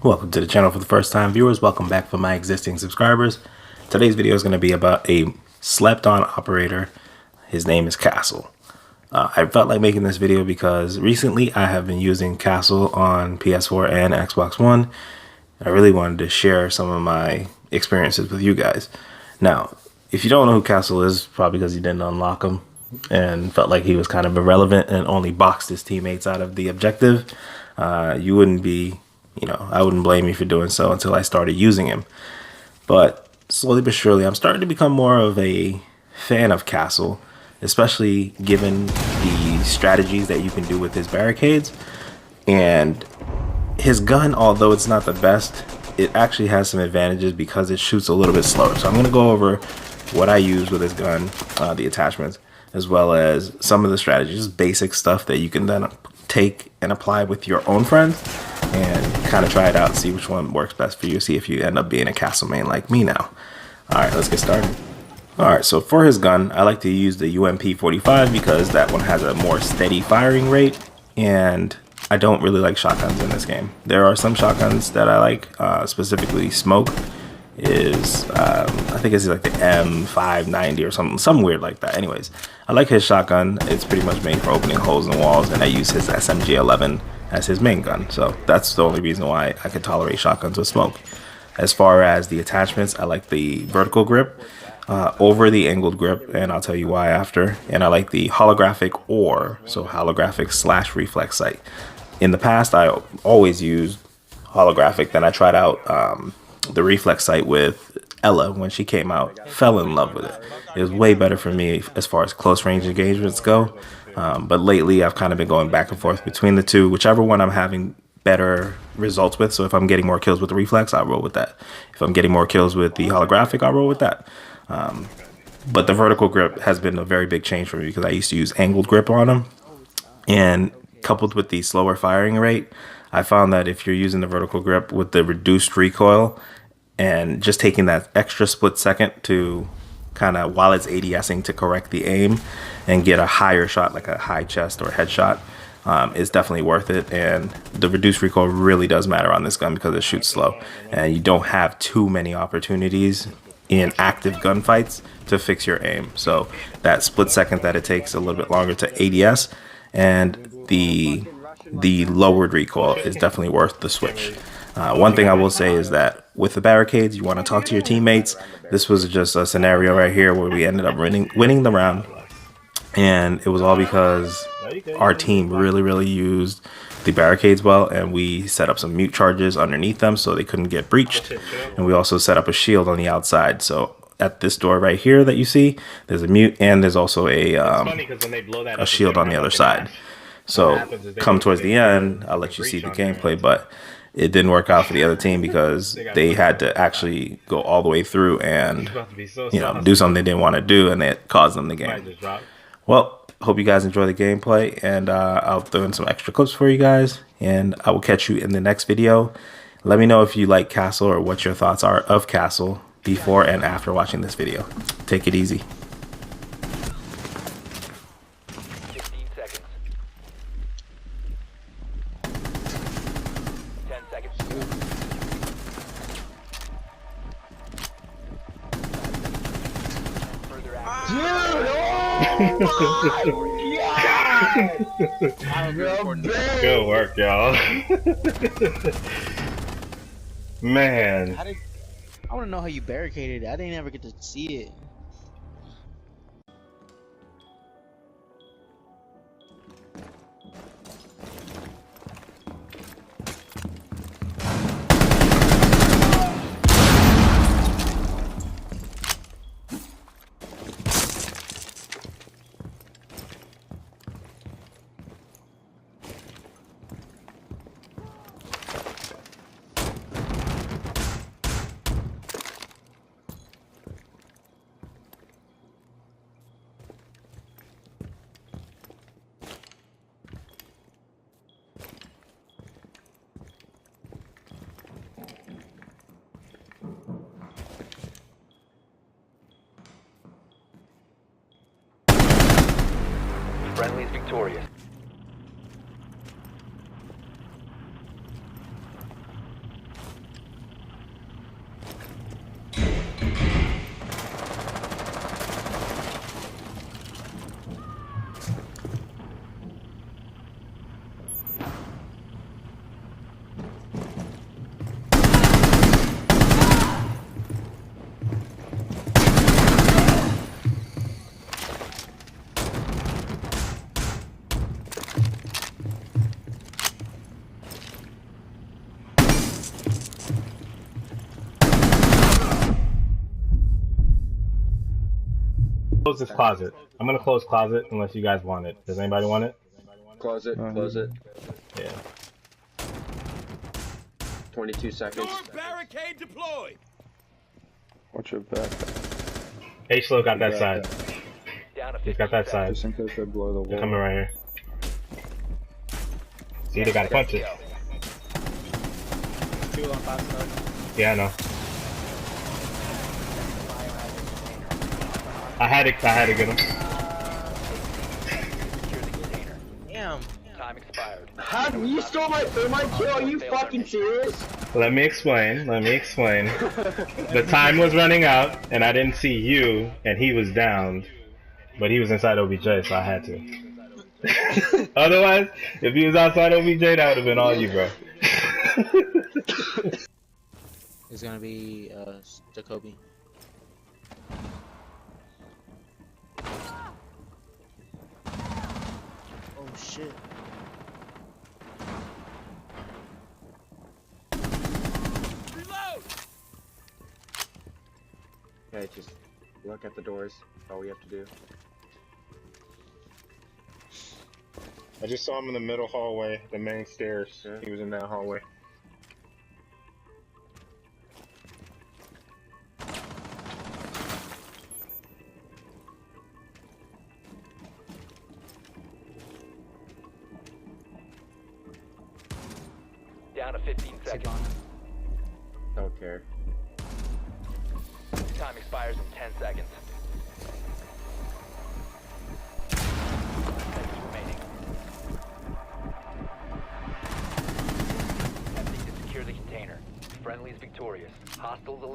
Welcome to the channel for the first time viewers. Welcome back for my existing subscribers. Today's video is going to be about a slept on operator. His name is Castle. I felt like making this video because recently I have been using Castle on PS4 and Xbox One. I really wanted to share some of my experiences with you guys. Now, if you don't know who Castle is, probably because you didn't unlock him and felt like he was kind of irrelevant and only boxed his teammates out of the objective, you wouldn't be, I wouldn't blame you for doing so until I started using him. But slowly but surely, I'm starting to become more of a fan of Castle, especially given the strategies that you can do with his barricades. And his gun, although it's not the best, it actually has some advantages because it shoots a little bit slower. So I'm going to go over what I use with his gun, the attachments, as well as some of the strategies, just basic stuff that you can then take and apply with your own friends and kind of try it out and see which one works best for you. See if you end up being a Castle main like me now. All right, let's get started. All right, so for his gun, I like to use the UMP-45 because that one has a more steady firing rate, and I don't really like shotguns in this game. There are some shotguns that I like, specifically Smoke is, I think it's like the M590 or something weird like that. Anyways, I like his shotgun. It's pretty much made for opening holes in walls, and I use his SMG-11 as his main gun. So that's the only reason why I could tolerate shotguns with Smoke. As far as the attachments, I like the vertical grip over the angled grip, and I'll tell you why after. And I like the holographic so holographic / reflex sight. In the past, I always used holographic. Then I tried out the reflex sight with Ella when she came out. Fell in love with it. It was way better for me as far as close range engagements go. But lately, I've kind of been going back and forth between the two, whichever one I'm having better results with. So if I'm getting more kills with the reflex, I'll roll with that. If I'm getting more kills with the holographic, I'll roll with that. But the vertical grip has been a very big change for me because I used to use angled grip on them. And coupled with the slower firing rate, I found that if you're using the vertical grip with the reduced recoil and just taking that extra split second to kind of, while it's ADSing, to correct the aim and get a higher shot, like a high chest or headshot, is definitely worth it. And the reduced recoil really does matter on this gun because it shoots slow and you don't have too many opportunities in active gunfights to fix your aim. So that split second that it takes a little bit longer to ADS and the lowered recoil is definitely worth the switch. One thing I will say is that with the barricades, you want to talk to your teammates. This was just a scenario right here where we ended up winning the round, and it was all because our team really used the barricades well, and we set up some mute charges underneath them so they couldn't get breached, and we also set up a shield on the outside. So at this door right here that you see, there's a mute and there's also a shield on the other side. So come towards the end, I'll let you see the gameplay, but it didn't work out for the other team because they had to actually go all the way through and, do something they didn't want to do, and it caused them the game. Well, hope you guys enjoy the gameplay, and I'll throw in some extra clips for you guys, and I will catch you in the next video. Let me know if you like Castle or what your thoughts are of Castle before and after watching this video. Take it easy. 16 seconds. 10 seconds. Further action. Good work, y'all. Man. I want to know how you barricaded it. I didn't ever get to see it. Friendly's victorious. Close this closet. I'm gonna close closet unless you guys want it. Does anybody want it? Close it, close it. Yeah. 22 seconds. Barricade deployed. Watch your back. H-Low got that side. Down to He's 15 got that side. Just in case they blow the They're wall. coming right here. See, they gotta punch it. 2 on 5 star. Yeah, I know. I had to get him. Secure the container. Damn. Time expired. How you stole my thermite kill? Are you fucking serious? Let me explain. The time was running out, and I didn't see you, and he was downed. But he was inside OBJ, so I had to. Otherwise, if he was outside OBJ, that would have been all you, bro. It's gonna be Jacoby. Oh shit. Reload. Okay, just look at the doors. That's all we have to do. I just saw him in the middle hallway, the main stairs. Yeah. He was in that hallway. Down to 15 seconds. Don't care. Time expires in 10 seconds. 10 seconds remaining. Attempting to secure the container. Friendly is victorious. Hostiles eliminated.